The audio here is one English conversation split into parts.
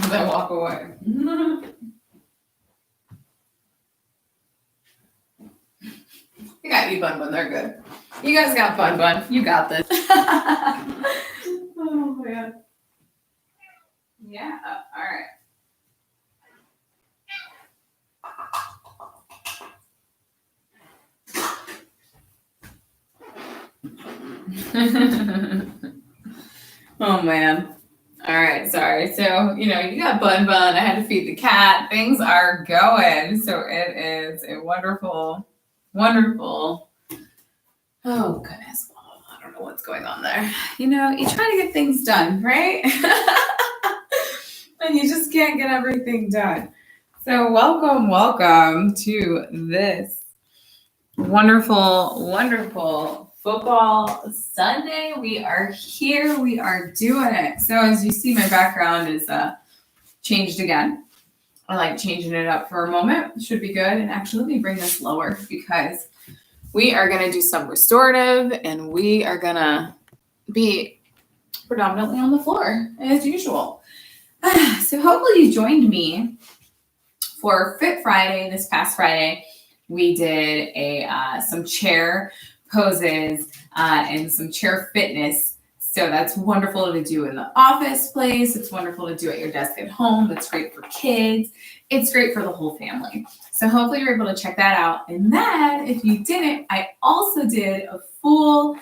Then walk away. You got you, Bun Bun. They're good. You guys got Bun Bun. You got this. Oh, man. Yeah. All right. Oh, man. All right, sorry. So, you got Bun Bun. I had to feed the cat. Things are going. So it is a wonderful, wonderful. Oh, goodness. Well, I don't know what's going on there. You try to get things done, right? And you just can't get everything done. So welcome to this wonderful, wonderful football Sunday. We are here. We are doing it. So as you see, my background is changed again. I like changing it up for a moment. It should be good. And actually, let me bring this lower because we are going to do some restorative and we are going to be predominantly on the floor as usual. So hopefully you joined me for Fit Friday. This past Friday, we did some chair poses and some chair fitness. So that's wonderful to do in the office place. It's wonderful to do at your desk at home. It's great for kids. It's great for the whole family. So hopefully you're able to check that out. And then if you didn't, I also did a full,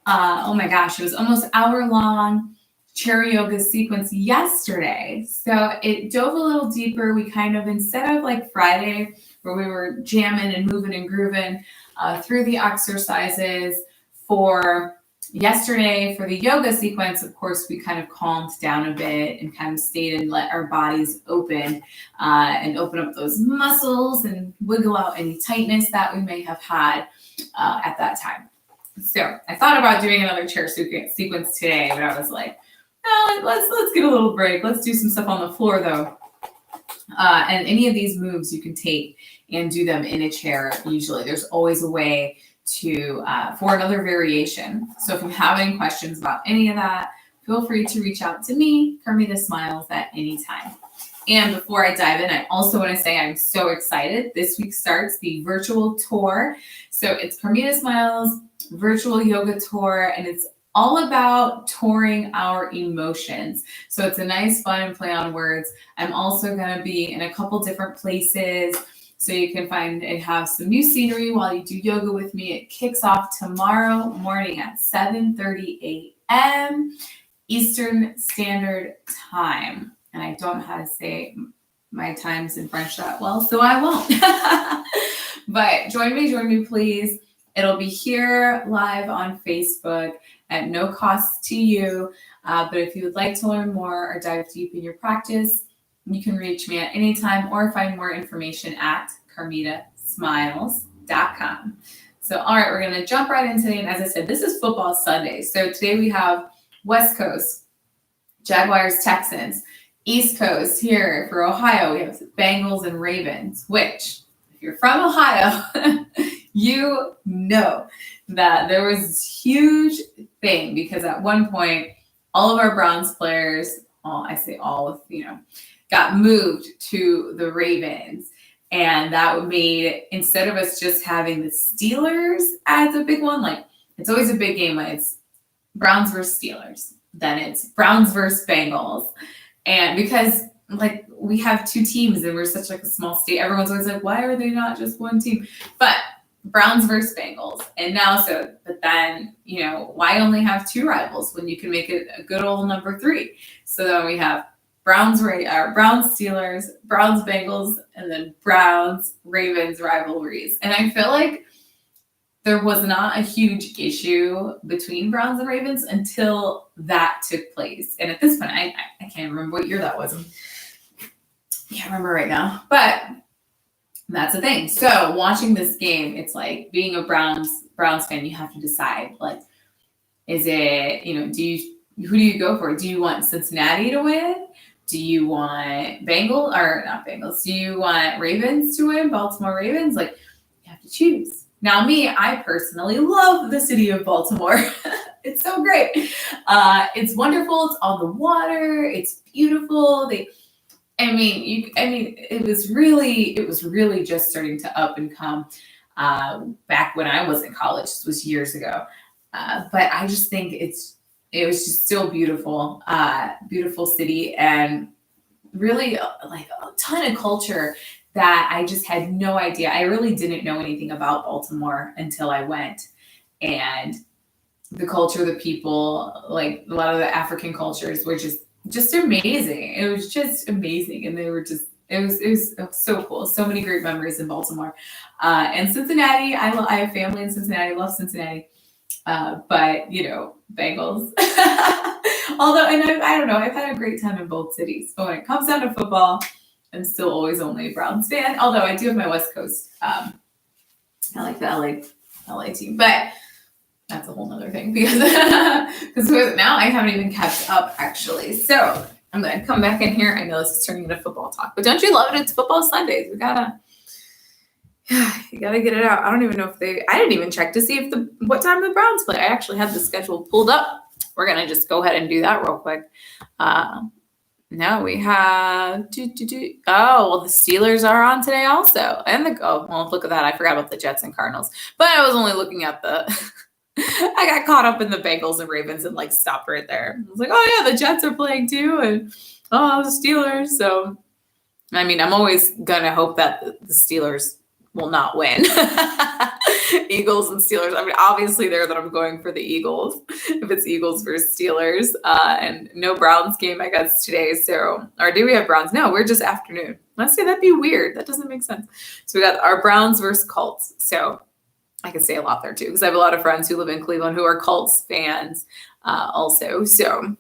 oh my gosh, it was almost hour-long chair yoga sequence yesterday. So it dove a little deeper. We kind of, instead of like Friday, where we were jamming and moving and grooving through the exercises, for yesterday, for the yoga sequence, of course, we kind of calmed down a bit and kind of stayed and let our bodies open and open up those muscles and wiggle out any tightness that we may have had at that time. So I thought about doing another chair sequence today, but I was like, no, let's get a little break. Let's do some stuff on the floor though. And any of these moves you can take and do them in a chair. Usually there's always a way to for another variation. So if you have any questions about any of that, feel free to reach out to me, Carmita Smiles, at any time. And before I dive in, I also want to say I'm so excited. This week starts the virtual tour. So it's Carmita Smiles virtual yoga tour, and it's all about touring our emotions. So it's a nice fun and play on words. I'm also going to be in a couple different places, so you can find and have some new scenery while you do yoga with me. It kicks off tomorrow morning at 7:30 a.m. Eastern Standard Time. And I don't know how to say my times in French that well, so I won't. But join me, please. It'll be here live on Facebook at no cost to you. But if you would like to learn more or dive deep in your practice, you can reach me at any time or find more information at carmitasmiles.com. So, all right, we're going to jump right in today. And as I said, this is football Sunday. So today we have West Coast, JaguarsTexans. East Coast here for Ohio, we have Bengals and Ravens, which if you're from Ohio, you know that there was this huge thing because at one point, all of our Browns players, I say all, got moved to the Ravens. And that made, instead of us just having the Steelers as a big one, like it's always a big game when it's Browns versus Steelers. Then it's Browns versus Bengals. And because like we have two teams and we're such like a small state, everyone's always like, why are they not just one team? But Browns versus Bengals. And now, but then, why only have two rivals when you can make it a good old number three? So then we have Browns Steelers, Browns Bengals, and then Browns Ravens rivalries. And I feel like there was not a huge issue between Browns and Ravens until that took place. And at this point, I can't remember what year that was. I can't remember right now. But that's the thing. So watching this game, it's like being a Browns fan, you have to decide, like, is it, who do you go for? Do you want Cincinnati to win? Do you want Do you want Ravens to win? Baltimore Ravens? Like, you have to choose. Now, me, I personally love the city of Baltimore. It's so great. It's wonderful. It's on the water. It's beautiful. it was really just starting to up and come back when I was in college. This was years ago. But I just think it was just still beautiful, beautiful city, and really like a ton of culture that I just had no idea. I really didn't know anything about Baltimore until I went. And the culture, the people, like a lot of the African cultures were just amazing. It was just amazing. And they were just, it was so cool. So many great memories in Baltimore. And Cincinnati, I have family in Cincinnati. I love Cincinnati. But, Bengals. Although, and I don't know, I've had a great time in both cities. But when it comes down to football, I'm still always only a Browns fan. Although I do have my West Coast. I like the LA team. But that's a whole nother thing because now I haven't even kept up, actually. So I'm going to come back in here. I know this is turning into football talk, but don't you love it? It's football Sundays. You gotta get it out. I don't even know I didn't even check to see what time the Browns play. I actually had the schedule pulled up. We're going to just go ahead and do that real quick. No, we have, well, the Steelers are on today also. And look at that. I forgot about the Jets and Cardinals, but I was only looking at I got caught up in the Bengals and Ravens and stopped right there. I was like, oh yeah, the Jets are playing too. And the Steelers. So, I'm always going to hope that the Steelers will not win. Eagles and Steelers. Obviously there that I'm going for the Eagles if it's Eagles versus Steelers. And no Browns game, I guess, today. So, or do we have Browns? No, we're just afternoon. Let's say that'd be weird. That doesn't make sense. So we got our Browns versus Colts. So I could say a lot there too, because I have a lot of friends who live in Cleveland who are Colts fans also. So I don't know.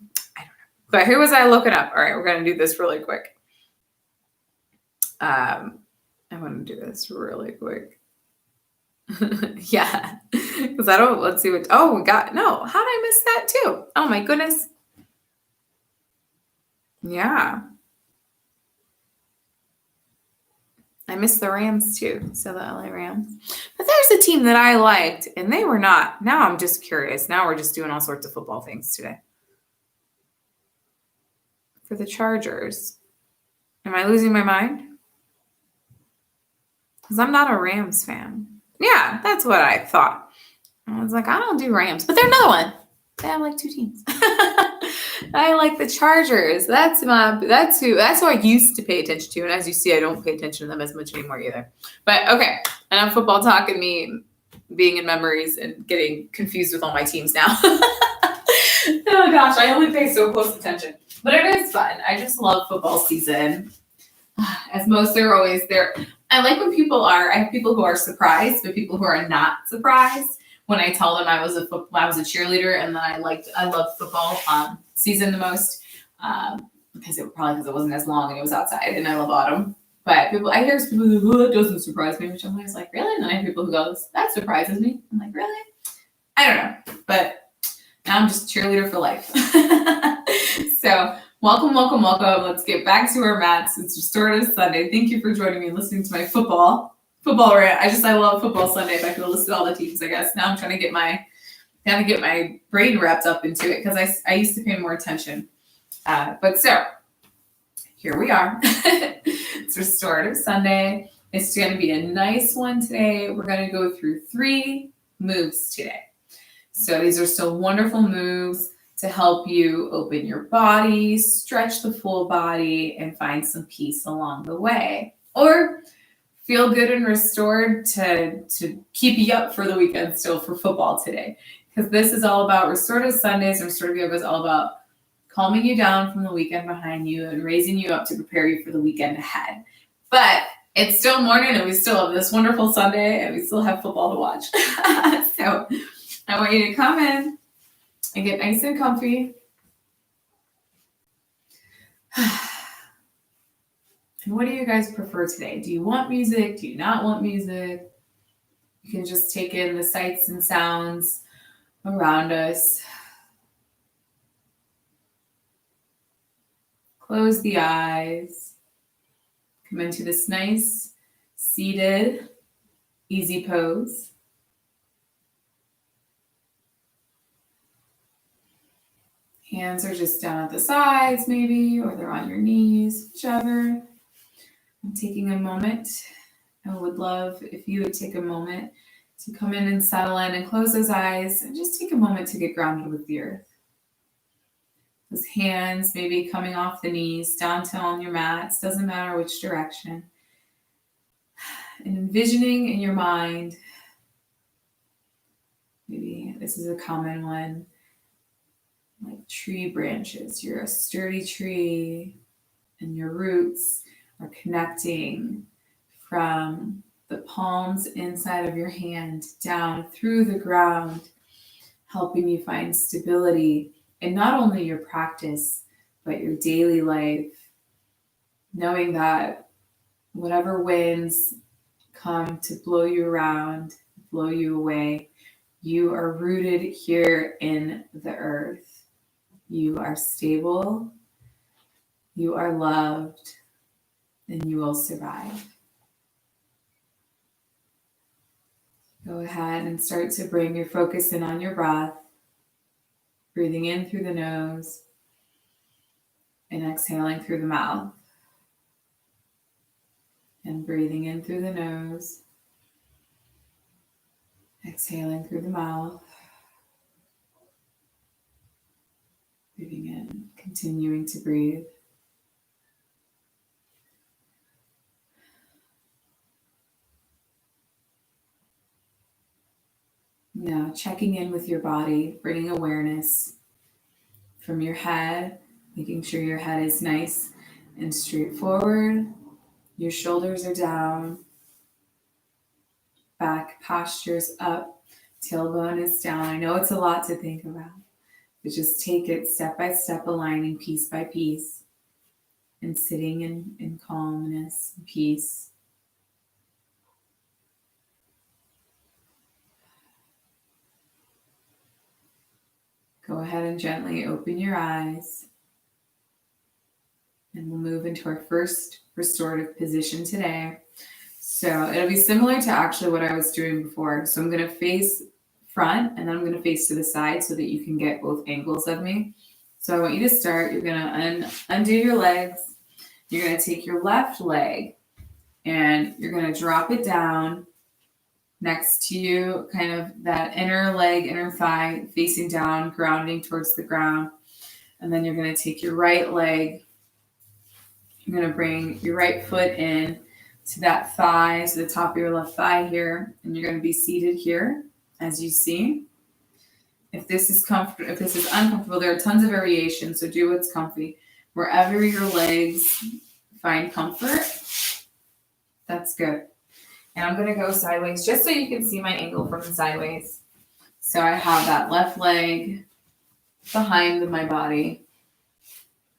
But who was I looking up? All right, we're going to do this really quick. I want to do this really quick. Yeah, because let's see what, how did I miss that too? Oh my goodness. Yeah. I missed the Rams too, so the LA Rams. But there's a team that I liked, and they were not. Now I'm just curious. Now we're just doing all sorts of football things today. For the Chargers. Am I losing my mind? Because I'm not a Rams fan. Yeah, that's what I thought. I was like, I don't do Rams, but they're another one. They have two teams. I like the Chargers. That's who I used to pay attention to. And as you see, I don't pay attention to them as much anymore either. But okay, enough football talk and me being in memories and getting confused with all my teams now. Oh gosh, I only pay so close attention. But it is fun. I just love football season. As most are always there. I like when I have people who are surprised, but people who are not surprised when I tell them I was a cheerleader and that I loved football season the most because it wasn't as long and it was outside and I love autumn. But I hear people who go, it doesn't surprise me, which I'm always like, really? And then I have people who go, that surprises me. I'm like, really? I don't know. But now I'm just a cheerleader for life. So welcome. Let's get back to our mats. It's Restorative Sunday. Thank you for joining me and listening to my football rant. I love football Sunday. If I could list all the teams, I guess. Now I'm trying to get my brain wrapped up into it because I used to pay more attention. But so here we are. It's Restorative Sunday. It's going to be a nice one today. We're going to go through 3 moves today. So these are still wonderful moves to help you open your body, stretch the full body, and find some peace along the way. Or feel good and restored to keep you up for the weekend still for football today. Because this is all about Restorative Sundays, and Restorative Yoga is all about calming you down from the weekend behind you and raising you up to prepare you for the weekend ahead. But it's still morning, and we still have this wonderful Sunday, and we still have football to watch. So I want you to come in and get nice and comfy. And what do you guys prefer today? Do you want music? Do you not want music? You can just take in the sights and sounds around us. Close the eyes. Come into this nice, seated, easy pose. Hands are just down at the sides maybe, or they're on your knees, whichever. I'm taking a moment. I would love if you would take a moment to come in and settle in and close those eyes and just take a moment to get grounded with the earth. Those hands maybe coming off the knees, down to on your mats, doesn't matter which direction. And envisioning in your mind, maybe this is a common one, like tree branches. You're a sturdy tree and your roots are connecting from the palms inside of your hand down through the ground, helping you find stability in not only your practice, but your daily life, knowing that whatever winds come to blow you around, blow you away, you are rooted here in the earth. You are stable, you are loved, and you will survive. Go ahead and start to bring your focus in on your breath, breathing in through the nose and exhaling through the mouth. And breathing in through the nose, exhaling through the mouth. Breathing in, continuing to breathe. Now checking in with your body, bringing awareness from your head, making sure your head is nice and straightforward. Your shoulders are down, back posture's up, tailbone is down. I know it's a lot to think about, but just take it step by step, aligning piece by piece and sitting in calmness and peace. Go ahead and gently open your eyes. And we'll move into our first restorative position today. So it'll be similar to actually what I was doing before. So I'm going to face front and then I'm going to face to the side so that you can get both angles of me. So I want you to start. You're going to undo your legs. You're going to take your left leg and you're going to drop it down next to you, kind of that inner leg, inner thigh facing down, grounding towards the ground. And then you're going to take your right leg. You're going to bring your right foot in to that thigh, to the top of your left thigh here, and you're going to be seated here, as you see. If this is comfortable, if this is uncomfortable, there are tons of variations, so do what's comfy. Wherever your legs find comfort, that's good. And I'm going to go sideways just so you can see my angle from the sideways. So I have that left leg behind my body,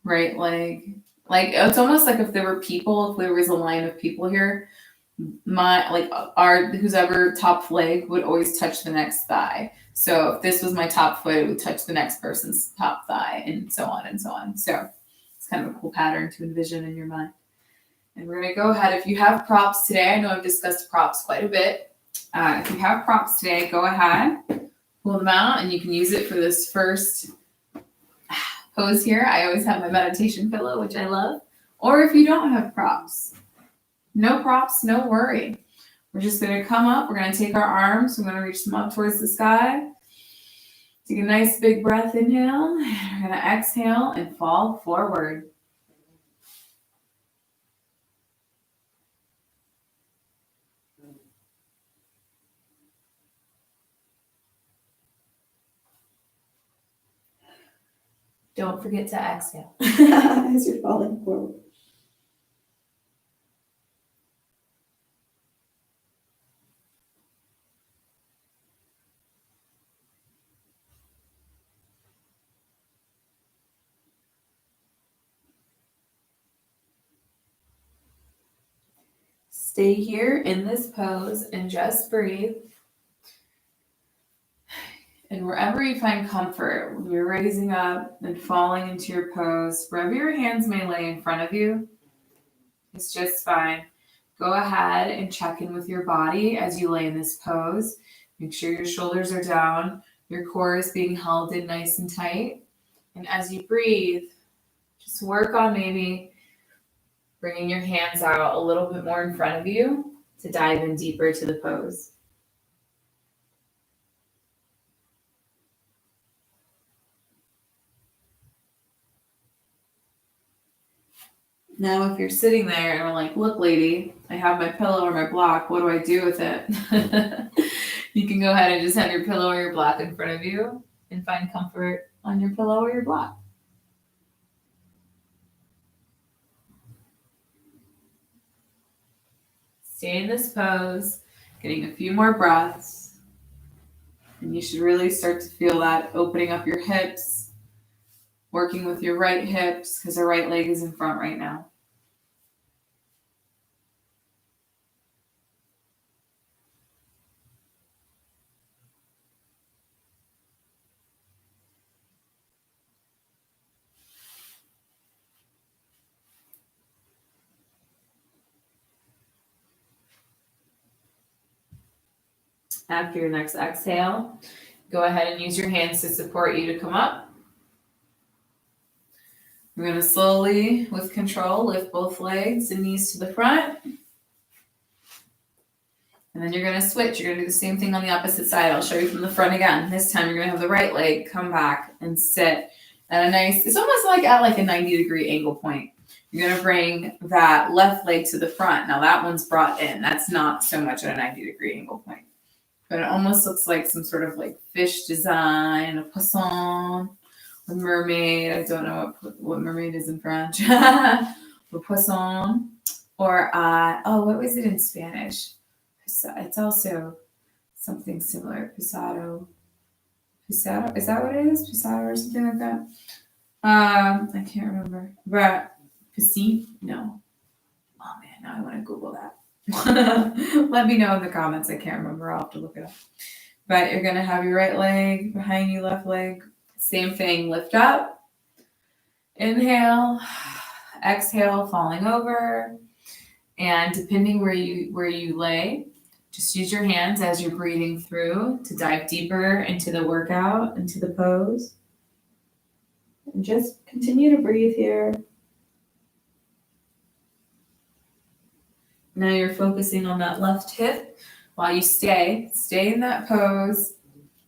right leg. Like it's almost like if there were people, if there was a line of people here, whose ever top leg would always touch the next thigh. So if this was my top foot, it would touch the next person's top thigh, and so on and so on. So it's kind of a cool pattern to envision in your mind. And we're gonna go ahead. If you have props today, I know I've discussed props quite a bit. If you have props today, go ahead, pull them out, and you can use it for this first pose here. I always have my meditation pillow, which I love. Or if you don't have props, no worry. We're just going to come up. We're going to take our arms. We're going to reach them up towards the sky. Take a nice big breath, inhale. We're going to exhale and fall forward. Don't forget to exhale as you're falling forward. Stay here in this pose and just breathe. And wherever you find comfort, when you're raising up and falling into your pose, wherever your hands may lay in front of you, it's just fine. Go ahead and check in with your body as you lay in this pose. Make sure your shoulders are down, your core is being held in nice and tight. And as you breathe, just work on maybe bringing your hands out a little bit more in front of you to dive in deeper to the pose. Now, if you're sitting there and I'm like, look, lady, I have my pillow or my block. What do I do with it? You can go ahead and just have your pillow or your block in front of you and find comfort on your pillow or your block. Stay in this pose, getting a few more breaths. And you should really start to feel that opening up your hips, working with your right hips because the right leg is in front right now. After your next exhale, go ahead and use your hands to support you to come up. We're going to slowly, with control, lift both legs and knees to the front. And then you're going to switch. You're going to do the same thing on the opposite side. I'll show you from the front again. This time you're going to have the right leg come back and sit at a nice, it's almost like at like a 90-degree angle point. You're going to bring that left leg to the front. Now that one's brought in. That's not so much at a 90-degree angle point. But it almost looks like some sort of like fish design, a poisson, a mermaid. I don't know what mermaid is in French. A poisson. Or, what was it in Spanish? It's also something similar. Pisado. Is that what it is? Pisado or something like that? I can't remember. But piscine? No. Oh man, now I want to Google that. Let me know in the comments. I can't remember. I'll have to look it up. But you're going to have your right leg behind you, left leg. Same thing. Lift up. Inhale. Exhale, falling over. And depending where you lay, just use your hands as you're breathing through to dive deeper into the workout, into the pose. And just continue to breathe here. Now you're focusing on that left hip while you stay in that pose,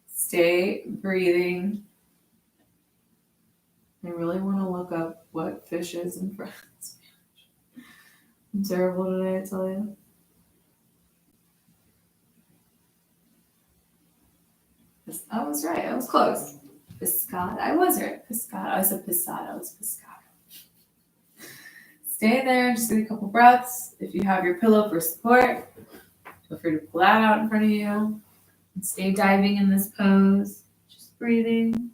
stay breathing. I really want to look up what fish is in French. I'm terrible today, I tell you. I was right. I was close. Pescado. I was right. Pescado. I said pisado. It's pescado. Stay there. Just take a couple breaths. If you have your pillow for support, feel free to pull that out in front of you. And stay diving in this pose. Just breathing.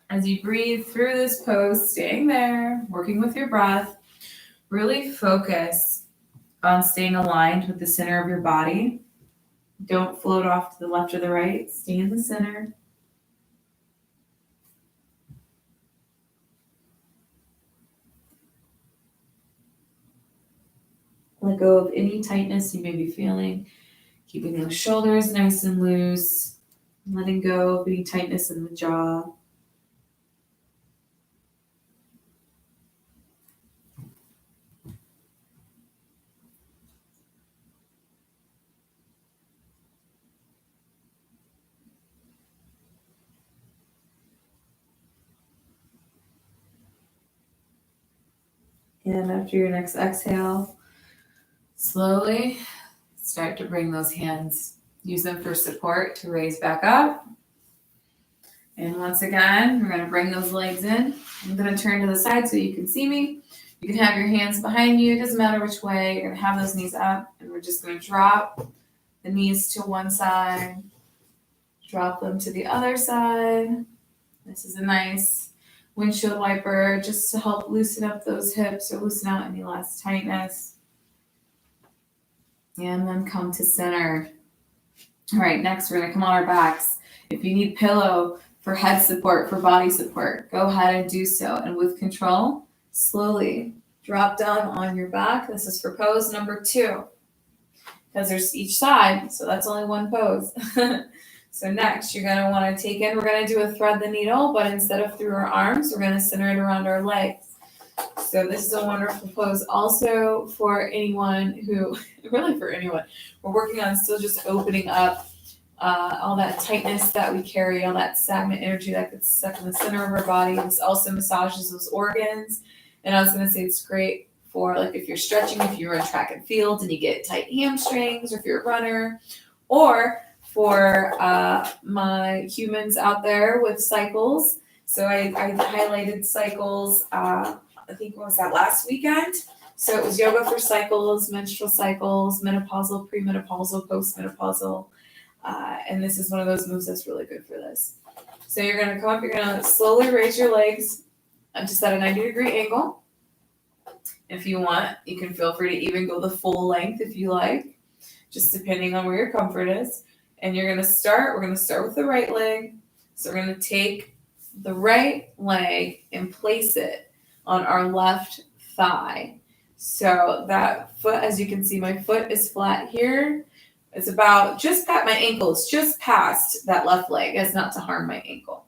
As you breathe through this pose, staying there, working with your breath, really focus on staying aligned with the center of your body. Don't float off to the left or the right. Stay in the center. Let go of any tightness you may be feeling. Keeping those shoulders nice and loose. Letting go of any tightness in the jaw. And after your next exhale, slowly start to bring those hands, use them for support to raise back up. And once again, we're going to bring those legs in. I'm going to turn to the side so you can see me. You can have your hands behind you. It doesn't matter which way. You're going to have those knees up. And we're just going to drop the knees to one side. Drop them to the other side. This is a nice windshield wiper just to help loosen up those hips or loosen out any less tightness. And then come to center. All right, next we're going to come on our backs. If you need pillow for head support, for body support, go ahead and do so. And with control, slowly drop down on your back. This is for pose number 2. because there's each side, so that's only one pose. So next, you're going to want to take in, we're going to do a thread the needle, but instead of through our arms, we're going to center it around our legs. So this is a wonderful pose also for anyone who, really for anyone, we're working on still just opening up all that tightness that we carry, all that stagnant energy that gets stuck in the center of our body. This also massages those organs. And I was going to say it's great for like if you're stretching, if you run track and field and you get tight hamstrings, or if you're a runner, or for my humans out there with cycles. So I highlighted cycles, I think what was that, last weekend? So it was yoga for cycles, menstrual cycles, menopausal, premenopausal, postmenopausal. And this is one of those moves that's really good for this. So you're going to come up, you're going to slowly raise your legs just at a 90-degree angle. If you want, you can feel free to even go the full length if you like, just depending on where your comfort is. And we're going to start with the right leg. So we're going to take the right leg and place it on our left thigh. So that foot, as you can see, my foot is flat here. It's about just at my ankle. It's just past that left leg as not to harm my ankle.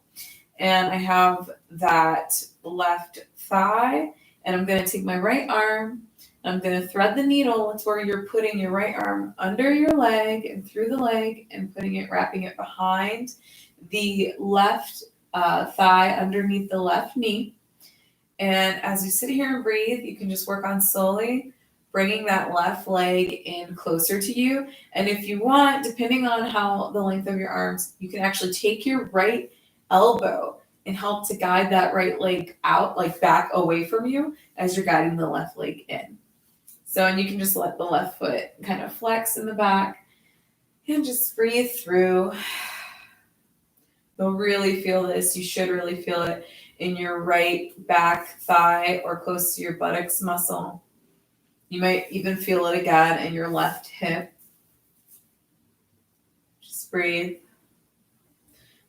And I have that left thigh, and I'm going to take my right arm. I'm going to thread the needle. It's where you're putting your right arm under your leg and through the leg and wrapping it behind the left thigh underneath the left knee. And as you sit here and breathe, you can just work on slowly bringing that left leg in closer to you. And if you want, depending on how the length of your arms, you can actually take your right elbow and help to guide that right leg out, like back away from you as you're guiding the left leg in. So, and you can just let the left foot kind of flex in the back and just breathe through. You'll really feel this. You should really feel it in your right back thigh or close to your buttocks muscle. You might even feel it again in your left hip. Just breathe.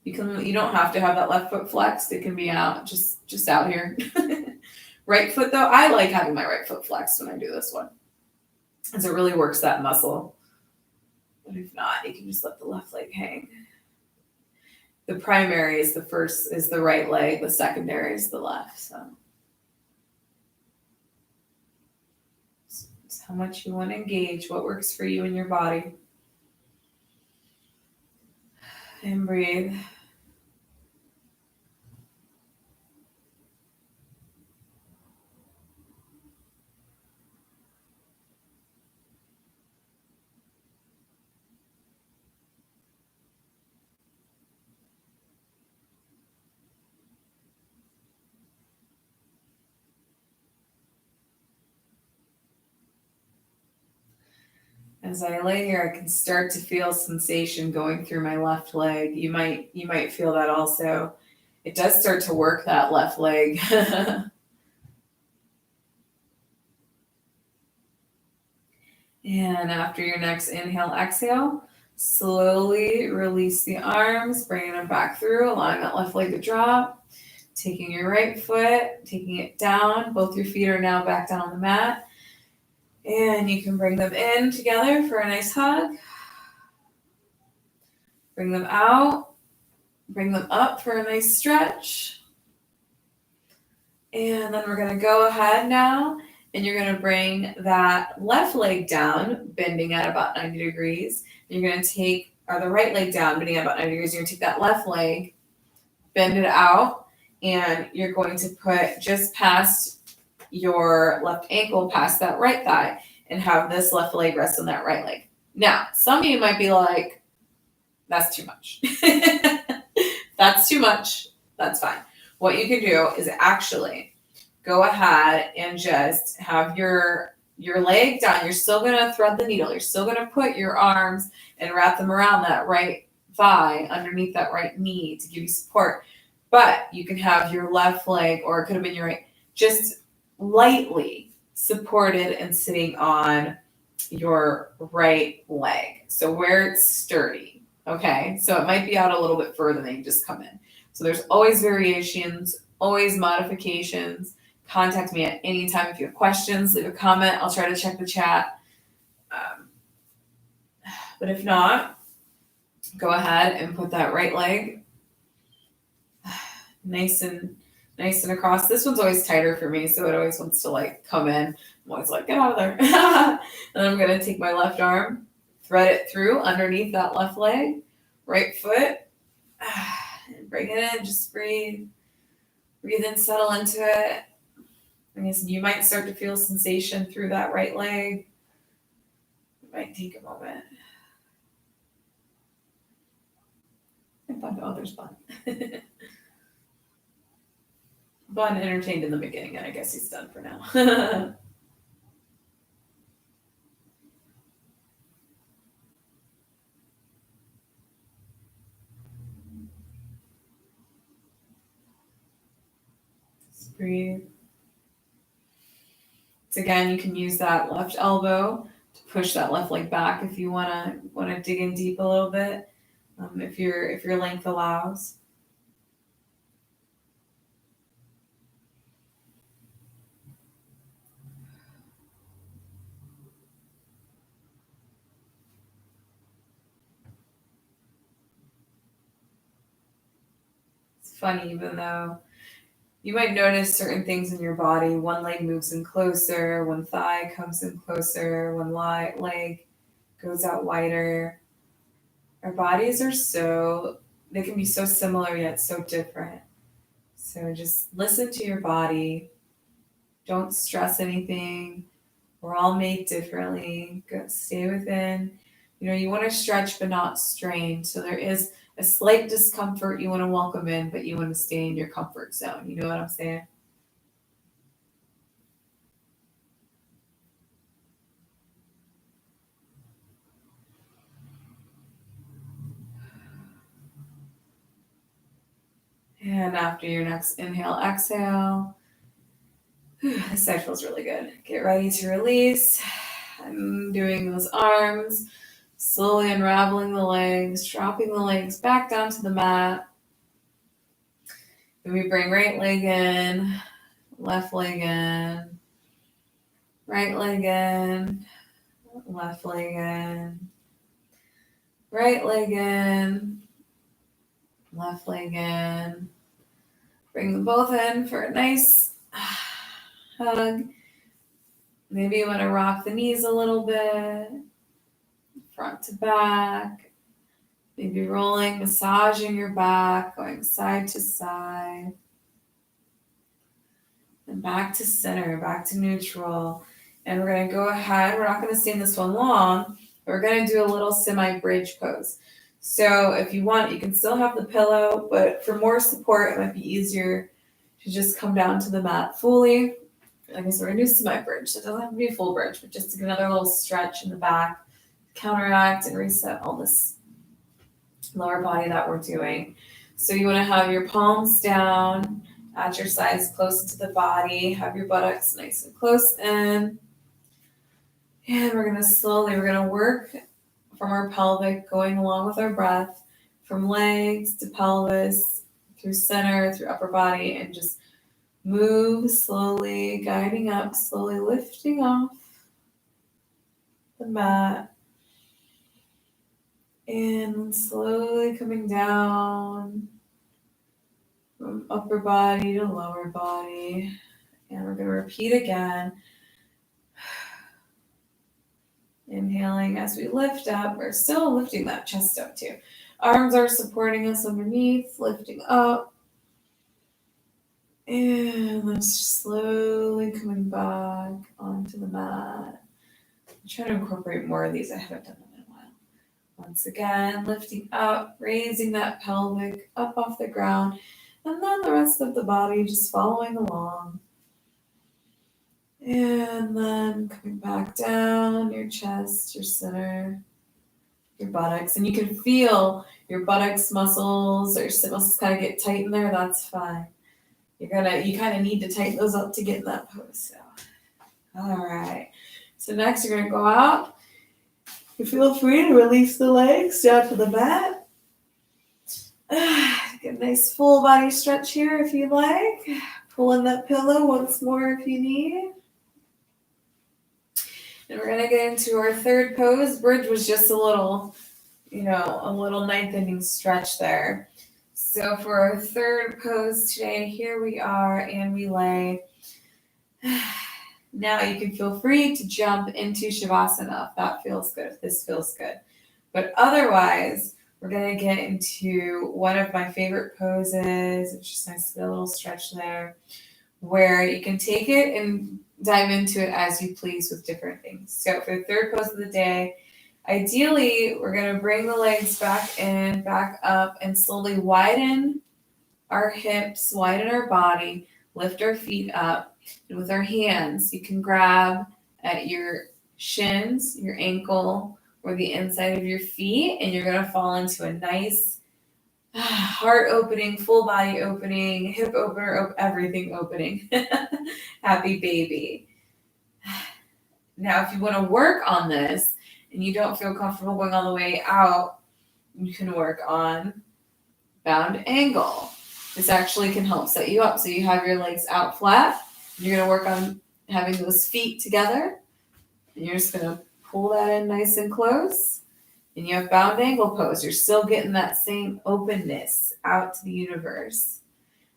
You don't have to have that left foot flexed. It can be out, just out here. Right foot though, I like having my right foot flexed when I do this one, as it really works that muscle. But if not, you can just let the left leg hang. The primary is the right leg. The secondary is the left. So it's how much you want to engage, what works for you in your body. And breathe. As I lay here, I can start to feel sensation going through my left leg. You might feel that also. It does start to work that left leg. And after your next inhale, exhale, slowly release the arms, bringing them back through, allowing that left leg to drop. Taking your right foot, taking it down. Both your feet are now back down on the mat. And you can bring them in together for a nice hug. Bring them out. Bring them up for a nice stretch. And then we're going to go ahead now, and you're going to bring that left leg down, bending at about 90 degrees. And you're going to take, or the right leg down, bending at about 90 degrees. You're going to take that left leg, bend it out, and you're going to put just past your left ankle, past that right thigh, and have this left leg rest on that right leg. Now, some of you might be like, that's too much. That's too much. That's fine. What you can do is actually go ahead and just have your leg down. You're still going to thread the needle. You're still going to put your arms and wrap them around that right thigh underneath that right knee to give you support. But you can have your left leg, or it could have been your right, just lightly supported and sitting on your right leg. So where it's sturdy, okay? So it might be out a little bit further than you just come in. So there's always variations, always modifications. Contact me at any time if you have questions. Leave a comment. I'll try to check the chat. But if not, go ahead and put that right leg nice and across. This one's always tighter for me, so it always wants to like come in. I'm always like, get out of there. And then I'm gonna take my left arm, thread it through underneath that left leg, right foot, and bring it in. Just breathe in, settle into it. I guess you might start to feel sensation through that right leg. It might take a moment. Oh, there's Bun. Bun entertained in the beginning, and I guess he's done for now. Just breathe. So again, you can use that left elbow to push that left leg back if you wanna dig in deep a little bit, if your length allows. It's funny, even though you might notice certain things in your body. One leg moves in closer, one thigh comes in closer, one leg goes out wider. Our bodies they can be so similar yet so different. So just listen to your body. Don't stress anything. We're all made differently. Stay within. You want to stretch but not strain. So there is a slight discomfort you want to welcome in, but you want to stay in your comfort zone. You know what I'm saying? And after your next inhale, exhale. This side feels really good. Get ready to release. I'm doing those arms, slowly unraveling the legs, dropping the legs back down to the mat. And we bring right leg in, left leg in, right leg in, left leg in, right leg in, left leg in. Bring them both in for a nice hug. Maybe you want to rock the knees a little bit, front to back. Maybe rolling, massaging your back, going side to side. And back to center, back to neutral. And we're going to go ahead. We're not going to stay in this one long. We're going to do a little semi-bridge pose. So if you want, you can still have the pillow, but for more support, it might be easier to just come down to the mat fully. Like I said, we're going to do semi-bridge. So it doesn't have to be a full bridge, but just to get another little stretch in the back, counteract and reset all this lower body that we're doing. So you want to have your palms down at your sides, close to the body. Have your buttocks nice and close in. And we're going to work from our pelvic, going along with our breath, from legs to pelvis, through center, through upper body, and just move slowly, guiding up, slowly lifting off the mat. And slowly coming down from upper body to lower body. And we're going to repeat again. Inhaling as we lift up. We're still lifting that chest up too. Arms are supporting us underneath, lifting up. And let's slowly coming back onto the mat. I'm trying to incorporate more of these. I haven't done them in a while. Once again, lifting up, raising that pelvic up off the ground. And then the rest of the body just following along. And then coming back down, your chest, your center, your buttocks. And you can feel your buttocks muscles or your sit muscles kind of get tight in there. That's fine. You kind of need to tighten those up to get in that pose. So, all right. So next you're going to go out. You feel free to release the legs down to the mat. Get a nice full body stretch here if you like. Pull in that pillow once more if you need. And we're gonna get into our third pose. Bridge was just a little, a little ninth inning stretch there. So for our third pose today, here we are, and we lay. Now you can feel free to jump into Shavasana if that feels good, if this feels good. But otherwise, we're gonna get into one of my favorite poses. It's just nice to get a little stretch there, where you can take it and dive into it as you please with different things. So for the third pose of the day, ideally, we're going to bring the legs back in, back up, and slowly widen our hips, widen our body, lift our feet up. And with our hands, you can grab at your shins, your ankle, or the inside of your feet, and you're going to fall into a nice heart opening, full body opening, hip opener, everything opening. Happy baby. Now, if you want to work on this and you don't feel comfortable going all the way out, you can work on bound angle. This actually can help set you up. So you have your legs out flat. You're going to work on having those feet together. And you're just going to pull that in nice and close. And you have bound angle pose. You're still getting that same openness out to the universe.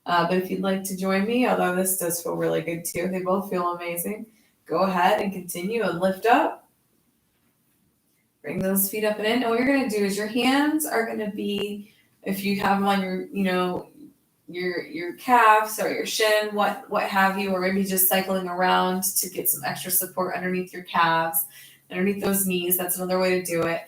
But if you'd like to join me, although this does feel really good too, they both feel amazing, go ahead and continue and lift up. Bring those feet up and in. And what you're going to do is your hands are going to be, if you have them on your calves or your shin, what have you, or maybe just cycling around to get some extra support underneath your calves, underneath those knees. That's another way to do it.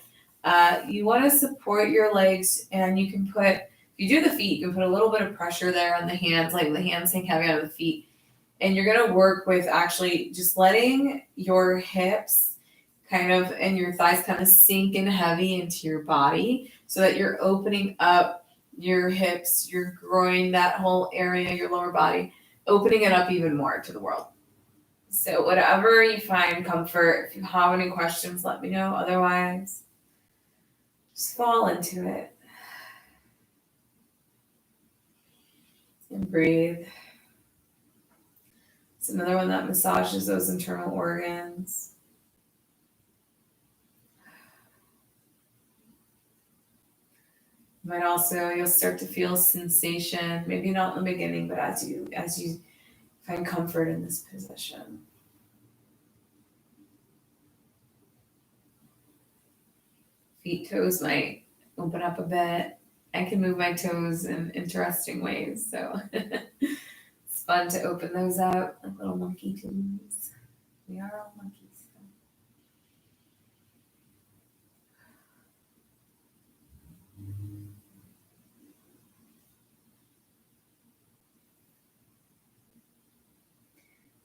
You want to support your legs, and you can put, if you do the feet, you can put a little bit of pressure there on the hands, like the hands hang heavy on the feet. And you're going to work with actually just letting your hips and your thighs kind of sink in heavy into your body so that you're opening up your hips, your groin, that whole area, your lower body, opening it up even more to the world. So whatever you find comfort, if you have any questions, let me know. Otherwise, just fall into it and breathe. It's another one that massages those internal organs. You'll start to feel sensation, maybe not in the beginning, but as you find comfort in this position. Feet, toes might open up a bit. I can move my toes in interesting ways, so it's fun to open those out like little monkey toes. We are all monkeys.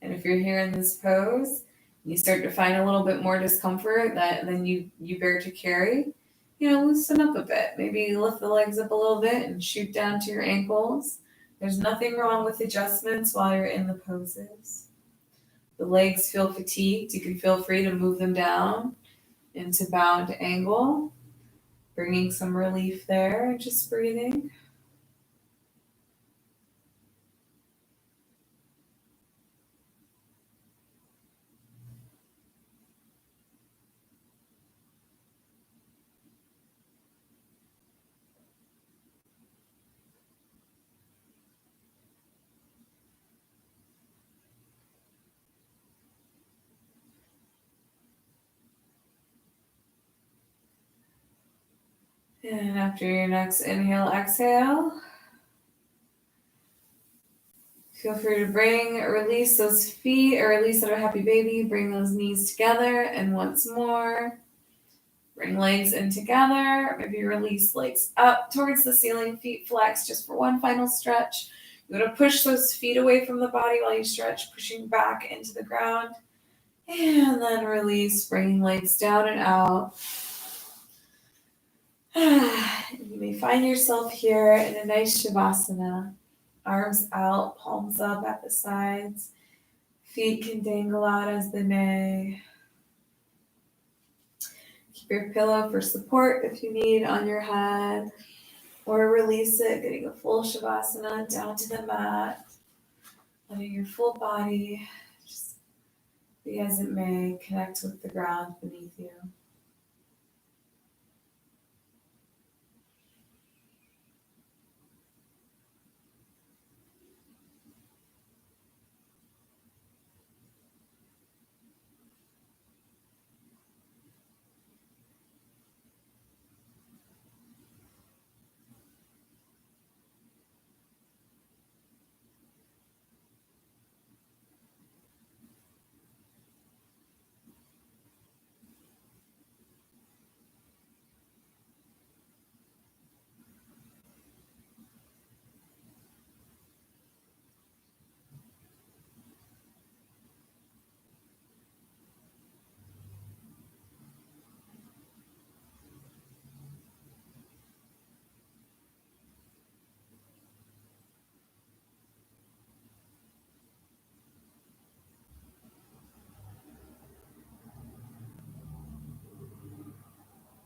And if you're here in this pose, you start to find a little bit more discomfort than you bear to carry, loosen up a bit. Maybe lift the legs up a little bit and shoot down to your ankles. There's nothing wrong with adjustments while you're in the poses. The legs feel fatigued, you can feel free to move them down into bound angle, bringing some relief there, just breathing. And after your next inhale, exhale, feel free to release those feet, or release that happy baby. Bring those knees together, and once more, bring legs in together. Maybe release legs up towards the ceiling, feet flex just for one final stretch. You want to push those feet away from the body while you stretch, pushing back into the ground. And then release, bringing legs down and out. You may find yourself here in a nice Shavasana. Arms out, palms up at the sides. Feet can dangle out as they may. Keep your pillow for support if you need on your head. Or release it, getting a full Shavasana down to the mat. Letting your full body just Be as it may, connect with the ground beneath you.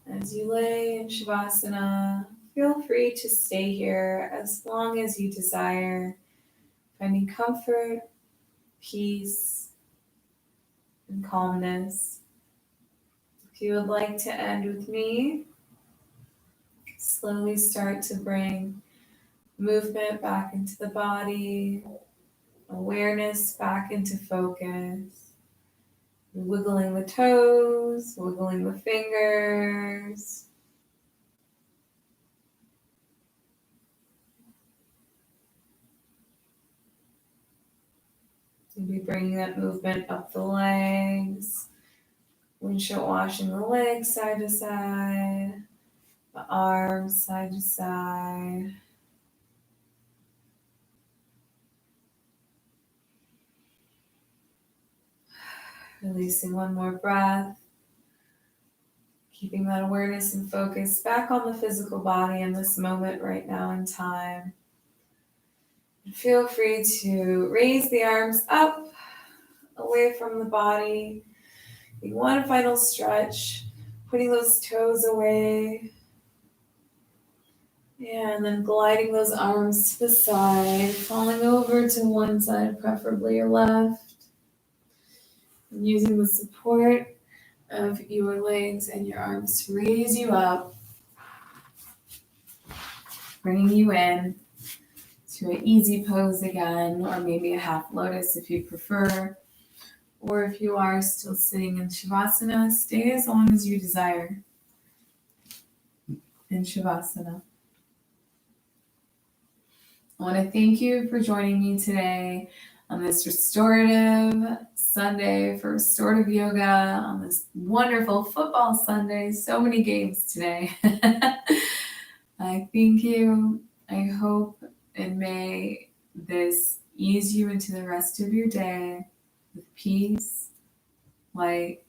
As you lay in Shavasana, feel free to stay here as long as you desire, finding comfort, peace, and calmness. If you would like to end with me, slowly start to bring movement back into the body, awareness back into focus. Wiggling the toes, wiggling the fingers. Maybe bringing that movement up the legs, windshield washing the legs side to side, the arms side to side. Releasing one more breath. Keeping that awareness and focus back on the physical body in this moment right now in time. And feel free to raise the arms up, away from the body. One final stretch, putting those toes away. And then gliding those arms to the side, falling over to one side, preferably your left. And using the support of your legs and your arms to raise you up, bringing you in to an easy pose again, or maybe a half lotus if you prefer. Or if you are still sitting in Shavasana, stay as long as you desire in Shavasana. I want to thank you for joining me today on this restorative Sunday for restorative yoga, on this wonderful football Sunday. So many games today. I thank you. I hope and may this ease you into the rest of your day with peace, light,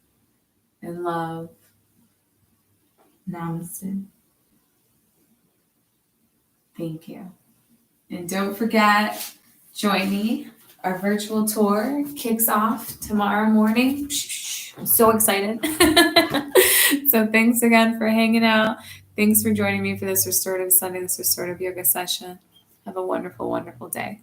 and love. Namaste. Thank you. And don't forget, join me. Our virtual tour kicks off tomorrow morning. I'm so excited. So thanks again for hanging out. Thanks for joining me for this restorative Sunday, this restorative yoga session. Have a wonderful, wonderful day.